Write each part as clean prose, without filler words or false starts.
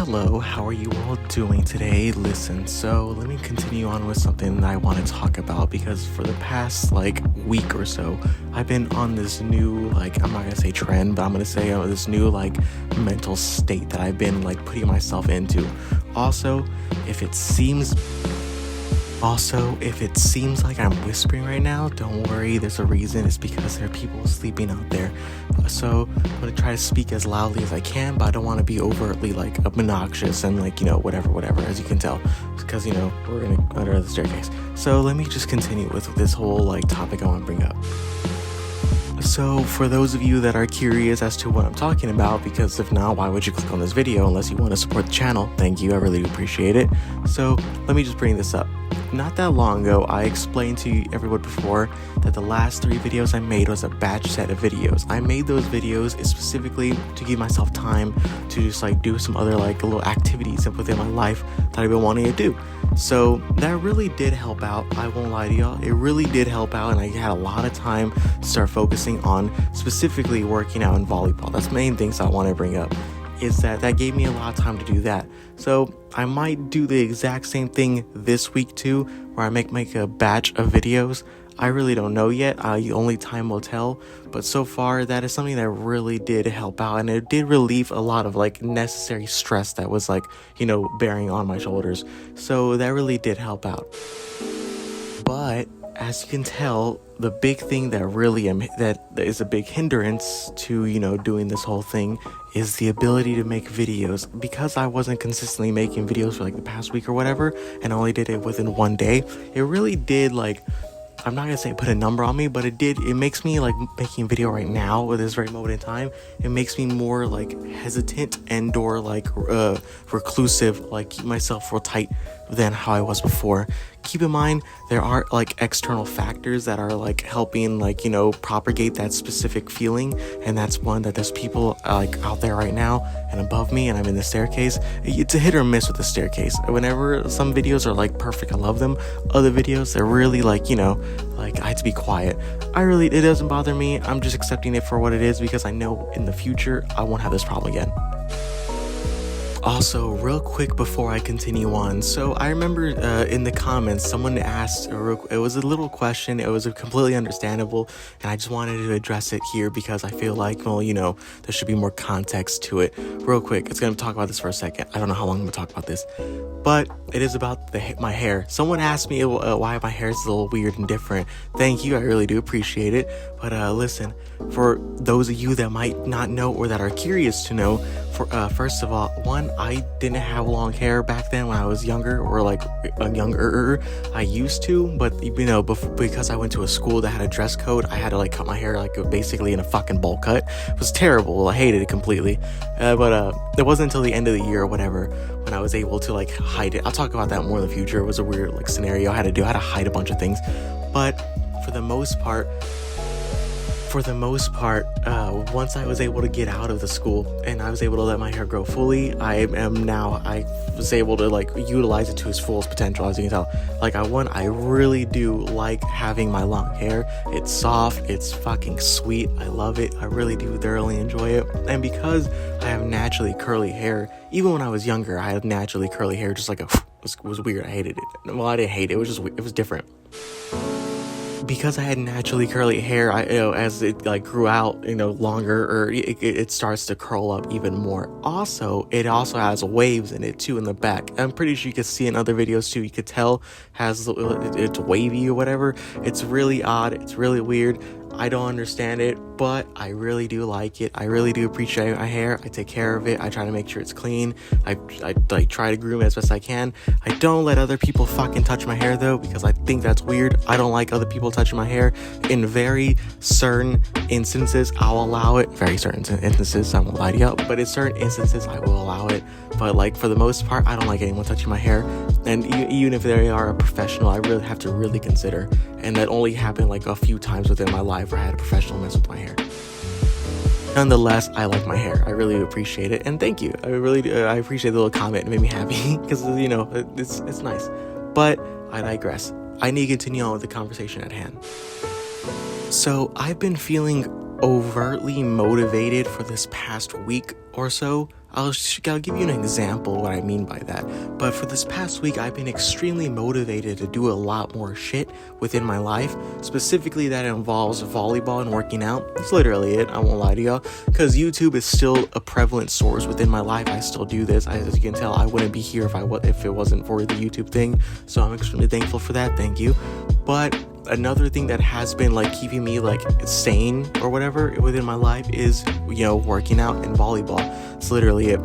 Hello, how are you all doing today? Listen, so let me continue on with something that I want to talk about because for the past week or so, I've been on this new I'm not gonna say trend, but I'm gonna say this new mental state that I've been putting myself into. Also, if it seems like I'm whispering right now, don't worry, there's a reason. It's because there are people sleeping out there. So I'm going to try to speak as loudly as I can, but I don't want to be overtly obnoxious and whatever, as you can tell, because we're going to under the staircase. So let me just continue with this whole topic I want to bring up. So for those of you that are curious as to what I'm talking about, because if not, why would you click on this video unless you want to support the channel? Thank you, I really do appreciate it. So let me just bring this up. Not that long ago, I explained to everyone before that the last 3 videos I made was a batch set of videos. I made those videos specifically to give myself time to just do some other little activities within my life that I've been wanting to do. So that really did help out. I won't lie to y'all, it really did help out, and I had a lot of time to start focusing on specifically working out in volleyball. That's the main things I want to bring up, is that gave me a lot of time to do that. So I might do the exact same thing this week too, where I make a batch of videos. I really don't know yet, only time will tell, but so far that is something that really did help out, and it did relieve a lot of necessary stress that was bearing on my shoulders. So that really did help out. But as you can tell, the big thing that is a big hindrance to doing this whole thing is the ability to make videos. Because I wasn't consistently making videos for the past week or whatever, and I only did it within one day, it really did I'm not gonna say put a number on me, but it makes me making a video right now at this very moment in time, it makes me more hesitant and or reclusive, keep myself real tight than how I was before. Keep in mind, there are external factors that are helping propagate that specific feeling, and that's one that there's people out there right now and above me, and I'm in the staircase. It's a hit or miss with the staircase. Whenever some videos are perfect, I love them. Other videos, they're really I had to be quiet. It doesn't bother me. I'm just accepting it for what it is, because I know in the future I won't have this problem again. Also, real quick before I continue on, so I remember in the comments someone asked, it was a little question, it was completely understandable, and I just wanted to address it here because I feel there should be more context to it. Real quick, it's going to talk about this for a second. I don't know how long I'm going to talk about this, but it is about my hair. Someone asked me why my hair is a little weird and different. Thank you, I really do appreciate it. But listen, for those of you that might not know or that are curious to know, first of all, one, I didn't have long hair back then when I was younger, or younger. I used to, but because I went to a school that had a dress code, I had to cut my hair basically in a fucking bowl cut. It was terrible. I hated it completely. But it wasn't until the end of the year or whatever when I was able to hide it. I'll talk about that more in the future. It was a weird scenario I had to hide a bunch of things. But for the most part, once I was able to get out of the school and I was able to let my hair grow fully, I was able to utilize it to its fullest potential, as you can tell. I really do like having my long hair. It's soft, it's fucking sweet, I love it, I really do thoroughly enjoy it. And because I have naturally curly hair, even when I was younger, I had naturally curly hair, just it was weird, I hated it. Well, I didn't hate it, it was different. Because I had naturally curly hair, as it grew out, longer, or it starts to curl up even more. Also, it also has waves in it too in the back. I'm pretty sure you can see in other videos too. You could tell it's wavy or whatever. It's really odd. It's really weird. I don't understand it, but I really do like it. I really do appreciate my hair. I take care of it. I try to make sure it's clean. I try to groom it as best I can. I don't let other people fucking touch my hair though, because I think that's weird. I don't like other people touching my hair. In very certain instances, I'll allow it. Very certain instances, I won't lie to you, but in certain instances, I will allow it. But for the most part, I don't like anyone touching my hair. And even if they are a professional, I really have to really consider. And that only happened a few times within my life where I had a professional mess with my hair. Nonetheless, I like my hair. I really appreciate it, and thank you. I really do. I appreciate the little comment. It made me happy because it's nice. But I digress. I need to continue on with the conversation at hand. So I've been feeling overtly motivated for this past week or so I'll give you an example of what I mean by that. But for this past week, I've been extremely motivated to do a lot more shit within my life. Specifically, that involves volleyball and working out. It's literally it. I won't lie to y'all. Because YouTube is still a prevalent source within my life. I still do this. As you can tell, I wouldn't be here if it wasn't for the YouTube thing. So I'm extremely thankful for that. Thank you. But another thing that has been like keeping me like sane or whatever within my life is, working out and volleyball. It's literally it.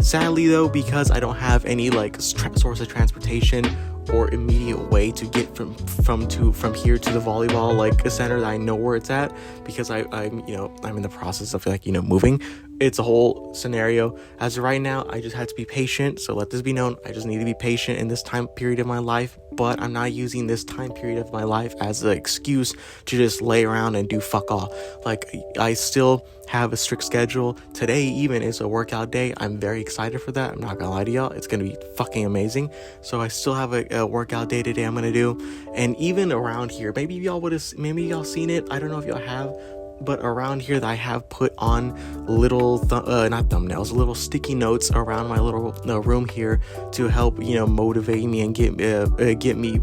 Sadly though, because I don't have any like source of transportation or immediate way to get from here to the volleyball like center that I know where it's at, because I'm in the process of moving. It's a whole scenario. As of right now, I just had to be patient. So let this be known. I just need to be patient in this time period of my life. But I'm not using this time period of my life as an excuse to just lay around and do fuck all. Like, I still have a strict schedule. Today even is a workout day. I'm very excited for that. I'm not gonna lie to y'all. It's gonna be fucking amazing. So I still have a workout day today I'm gonna do. And even around here, maybe y'all seen it. I don't know if y'all have. But around here, I have put on little, not thumbnails, little sticky notes around my little room here to help, motivate me and get me,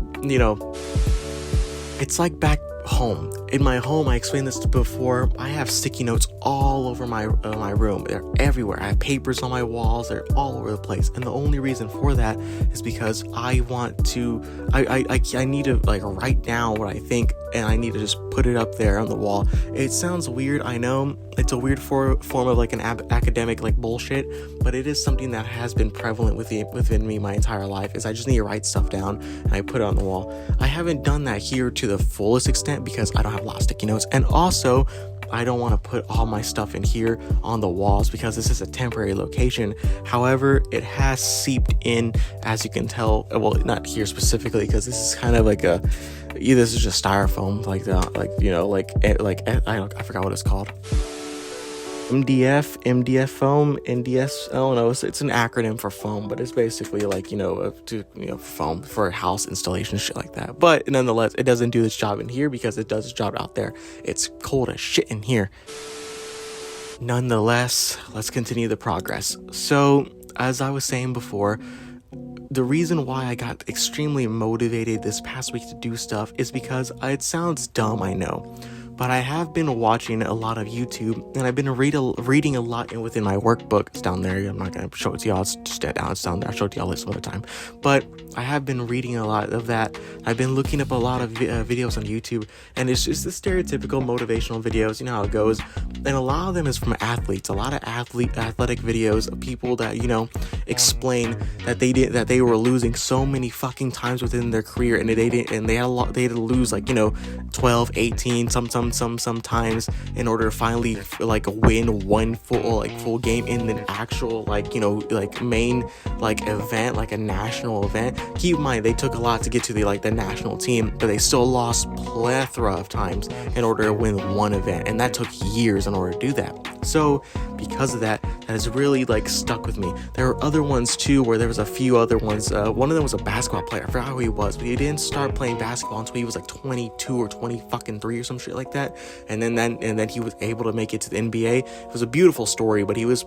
it's like back home. In my home, I explained this before, I have sticky notes all over my room. They're everywhere. I have papers on my walls. They're all over the place. And the only reason for that is because I want to, I need to like write down what I think, and I need to just put it up there on the wall. It sounds weird. I know it's a weird form of like an academic like bullshit, but it is something that has been prevalent within me my entire life, is I just need to write stuff down and I put it on the wall. I haven't done that here to the fullest extent because I don't have a lot of sticky notes, and also I don't want to put all my stuff in here on the walls because this is a temporary location. However, it has seeped in, as you can tell. Well, not here specifically because this is kind of like this is just styrofoam, I forgot what it's called. MDF foam, NDS, I don't know, it's an acronym for foam, but it's basically like, foam for house installation, shit like that. But nonetheless, it doesn't do its job in here because it does its job out there. It's cold as shit in here. Nonetheless, let's continue the progress. So, as I was saying before, the reason why I got extremely motivated this past week to do stuff is because it sounds dumb, I know, but I have been watching a lot of YouTube, and I've been reading a lot within my workbook. It's down there. I'm not going to show it to y'all. It's just down. It's down there. I'll show it to y'all this other time. But I have been reading a lot of that. I've been looking up a lot of videos on YouTube, and it's just the stereotypical motivational videos. You know how it goes. And a lot of them is from athletes. A lot of athletic videos of people that, explain that they were losing so many fucking times within their career, and they had to lose 12, 18, sometimes in order to finally win one full game in an actual main event, like a national event. Keep in mind, they took a lot to get to the national team, but they still lost plethora of times in order to win one event, and that took years in order to do that. So because of that has really stuck with me. There are other ones too, where there was a few other ones. One of them was a basketball player. I forgot who he was, but he didn't start playing basketball until he was 22 or 23 or some shit like that. And then he was able to make it to the NBA. It was a beautiful story, but he was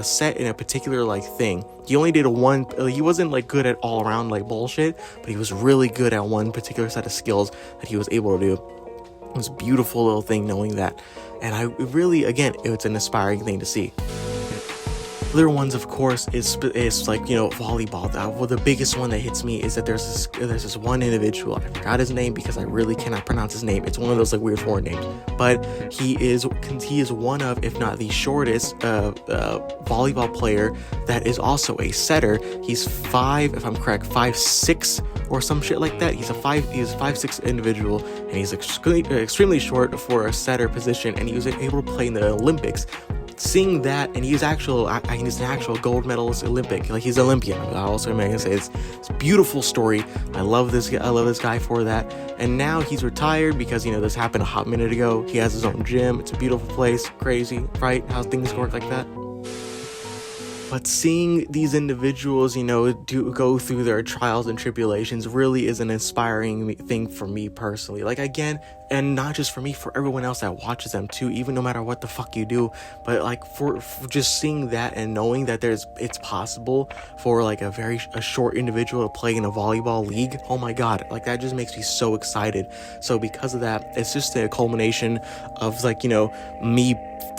set in a particular thing. He only did he wasn't good at all around bullshit, but he was really good at one particular set of skills that he was able to do. It was a beautiful little thing knowing that. And I really, again, it's an inspiring thing to see. Other ones, of course, is volleyball. The biggest one that hits me is that there's this one individual. I forgot his name because I really cannot pronounce his name. It's one of those weird foreign names. But he is one of, if not the shortest, volleyball player that is also a setter. He's 5'6" or some shit like that. He's a 5'6" individual, and he's extremely short for a setter position. And he was able to play in the Olympics. Seeing that, and he's an actual gold medalist Olympic, he's Olympian. I also am going to say it's a beautiful story. I love this guy for that. And now he's retired because this happened a hot minute ago. He has his own gym. It's a beautiful place. Crazy, right? How things work like that. But seeing these individuals, go through their trials and tribulations really is an inspiring thing for me personally. Like, again, and not just for me, for everyone else that watches them too, even no matter what the fuck you do. But like for just seeing that and knowing that it's possible for like a short individual to play in a volleyball league. Oh my God, like that just makes me so excited. So because of that, it's just a culmination of like, me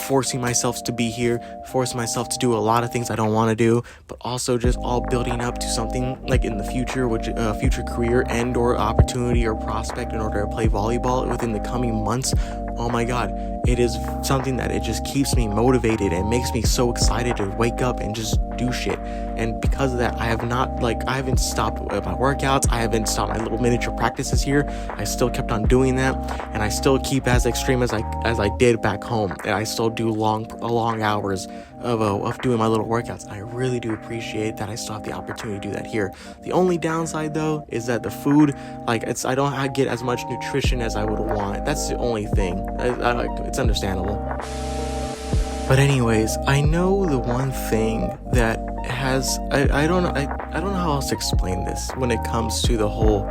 forcing myself to be here, forcing myself to do a lot of things I don't want to do, but also just all building up to something like in the future, which future career and or opportunity or prospect in order to play volleyball within the coming months. Oh my God, it is something that it just keeps me motivated and makes me so excited to wake up and just do shit. And because of that, I haven't stopped my workouts. I haven't stopped my little miniature practices here. I still kept on doing that, and I still keep as extreme as I did back home. And I still do long hours of doing my little workouts. I really do appreciate that I still have the opportunity to do that here. The only downside though is that the food, I don't get as much nutrition as I would want. That's the only thing. It's understandable. But anyways, I know the one thing that has I don't know how else to explain this when it comes to the whole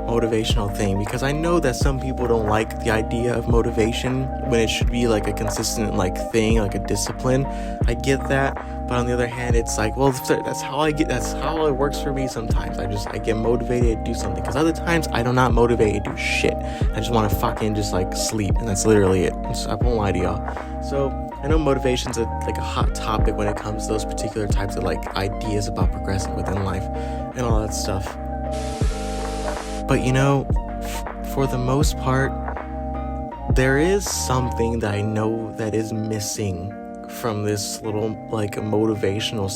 motivational thing, because I know that some people don't like the idea of motivation when it should be like a consistent thing, like a discipline. I get that, but on the other hand, it's like, well, that's how it works for me. Sometimes I get motivated to do something, because other times I'm not motivated to do shit. I just want to fucking just sleep, and that's literally it. I won't lie to y'all. So I know motivation's a hot topic when it comes to those particular types of ideas about progressing within life and all that stuff. But for the most part, there is something that I know that is missing from this little motivational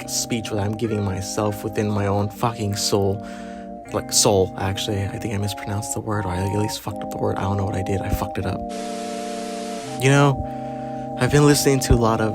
speech that I'm giving myself within my own fucking soul. Soul, actually. I think I mispronounced the word, or I at least fucked up the word. I don't know what I did. I fucked it up. I've been listening to a lot of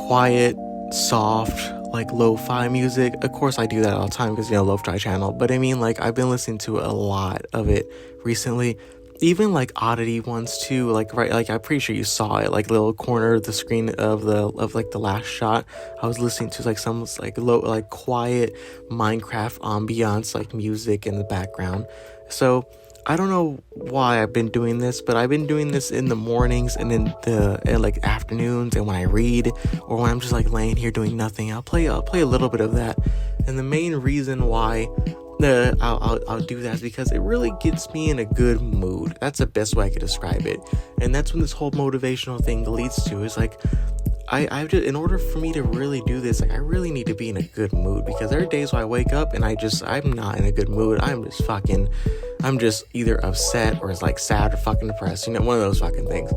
quiet, soft, lo-fi music. Of course I do that all the time because lo-fi channel, but I mean I've been listening to a lot of it recently, even oddity ones too, I'm pretty sure you saw it, little corner of the screen of the last shot. I was listening to some low quiet Minecraft ambiance music in the background. So I don't know why I've been doing this, but I've been doing this in the mornings and in the afternoons, and when I read or when I'm just laying here doing nothing, I'll play a little bit of that. And the main reason why I'll do that is because it really gets me in a good mood. That's the best way I could describe it. And that's when this whole motivational thing leads to is I just, in order for me to really do this, I really need to be in a good mood, because there are days where I wake up and I'm not in a good mood. I'm just either upset or sad or fucking depressed, one of those fucking things.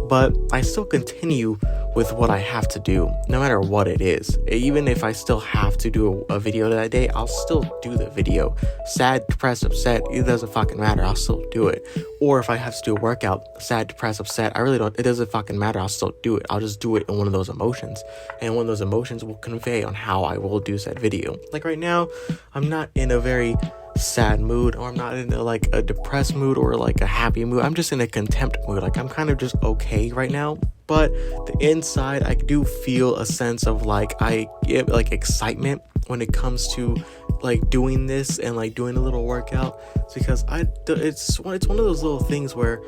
But I still continue with what I have to do, no matter what it is. Even if I still have to do a video that day, I'll still do the video. Sad, depressed, upset, it doesn't fucking matter. I'll still do it. Or if I have to do a workout, sad, depressed, upset, it doesn't fucking matter. I'll still do it. I'll just do it in one of those emotions. And one of those emotions will convey on how I will do said video. Right now, I'm not in a very sad mood, or I'm not in a depressed mood or a happy mood. I'm just in a contempt mood. I'm kind of just okay right now. But the inside, I do feel a sense of excitement when it comes to doing this and doing a little workout. It's because it's one of those little things where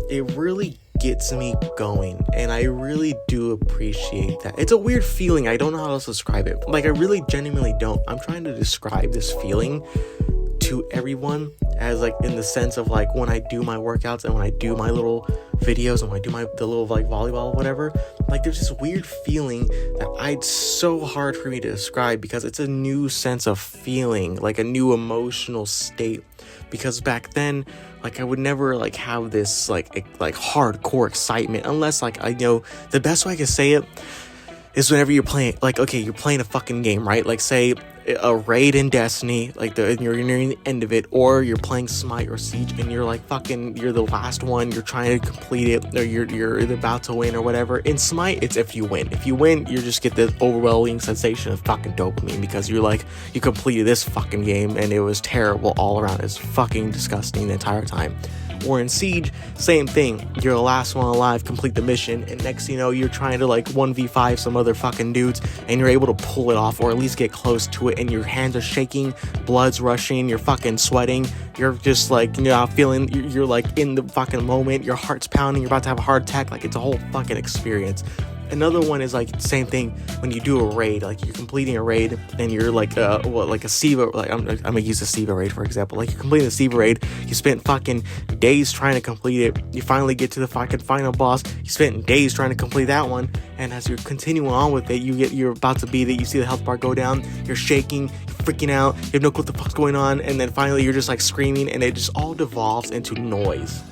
it really gets me going, and I really do appreciate that. It's a weird feeling. I don't know how else to describe it. I really genuinely don't. I'm trying to describe this feeling to everyone as in the sense of when I do my workouts and when I do my little videos and when I do the little volleyball or whatever, there's this weird feeling that it's so hard for me to describe, because it's a new sense of feeling, a new emotional state. Because back then, I would never have this hardcore excitement unless the best way I can say it is whenever you're playing, you're playing a fucking game, right? Say a raid in Destiny, you're nearing the end of it, or you're playing Smite or Siege, and you're you're the last one, you're trying to complete it, or you're about to win or whatever. In Smite, it's if you win. If you win, you just get this overwhelming sensation of fucking dopamine, because you're you completed this fucking game, and it was terrible all around. It's fucking disgusting the entire time. Or in Siege, same thing. You're the last one alive, complete the mission, and next you know, you're trying to like 1v5 some other fucking dudes, and you're able to pull it off, or at least get close to it, and your hands are shaking, blood's rushing, you're fucking sweating, you're just like, you know, feeling, you're like in the fucking moment, your heart's pounding, you're about to have a heart attack. Like, it's a whole fucking experience. Another one is like same thing when you do a raid, like you're completing a raid and you're like like a SIVA, like I'm gonna use the SIVA raid for example. Like you're completing the SIVA raid, you spent fucking days trying to complete it, you finally get to the fucking final boss, you spent days trying to complete that one, and as you're continuing on with it, you're about to beat it, you see the health bar go down, you're shaking, you're freaking out, you have no clue what the fuck's going on, and then finally you're just like screaming, and it just all devolves into noise.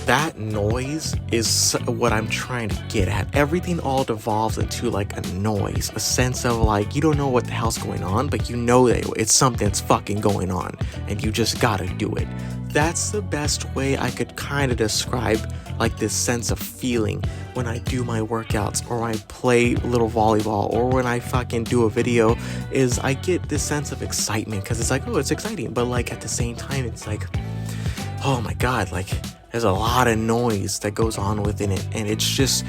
That noise is what I'm trying to get at. Everything all devolves into like a noise, a sense of like, you don't know what the hell's going on, but you know that it's something that's fucking going on, and you just gotta do it. That's the best way I could kind of describe like this sense of feeling when I do my workouts, or when I play a little volleyball, or when I fucking do a video, is I get this sense of excitement, because it's like, oh, it's exciting, but like at the same time, it's like, oh my god, like there's a lot of noise that goes on within it, and it's just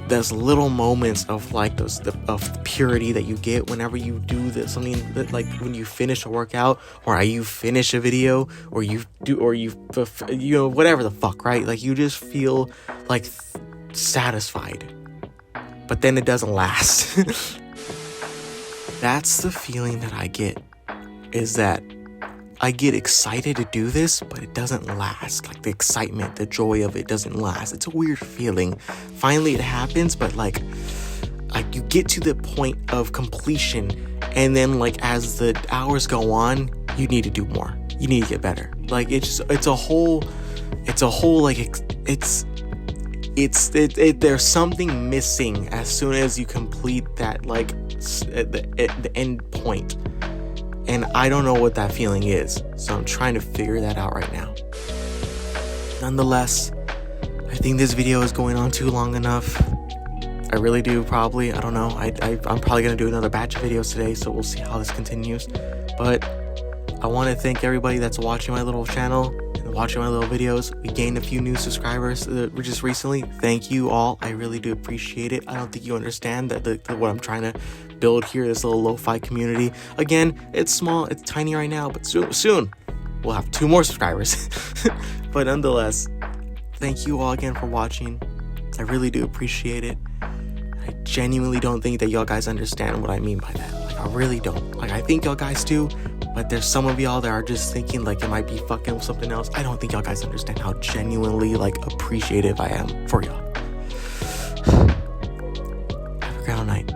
those little moments of like of the purity that you get whenever you do something that, like when you finish a workout, or you finish a video, or you know, whatever the fuck, right? Like you just feel like satisfied, but then it doesn't last. That's the feeling that I get, is that I get excited to do this, but it doesn't last. Like the excitement, the joy of it doesn't last. It's a weird feeling. Finally it happens, but like you get to the point of completion, and then like as the hours go on, you need to do more. You need to get better. Like it's a whole like there's something missing as soon as you complete that, like at the end point. And I don't know what that feeling is, so I'm trying to figure that out right now. Nonetheless, I think this video is going on too long enough. I really do, probably. I don't know. I'm probably going to do another batch of videos today, so we'll see how this continues. But I want to thank everybody that's watching my little channel and watching my little videos. We gained a few new subscribers just recently. Thank you all. I really do appreciate it. I don't think you understand that what I'm trying to build here, this little lo-fi community. Again, it's small, it's tiny right now, but soon we'll have 2 more subscribers. But nonetheless, thank you all again for watching. I really do appreciate it. I genuinely don't think that y'all guys understand what I mean by that. Like, I really don't. Like, I think y'all guys do, but there's some of y'all that are just thinking like it might be fucking something else. I don't think y'all guys understand how genuinely like appreciative I am for y'all. Have a great night.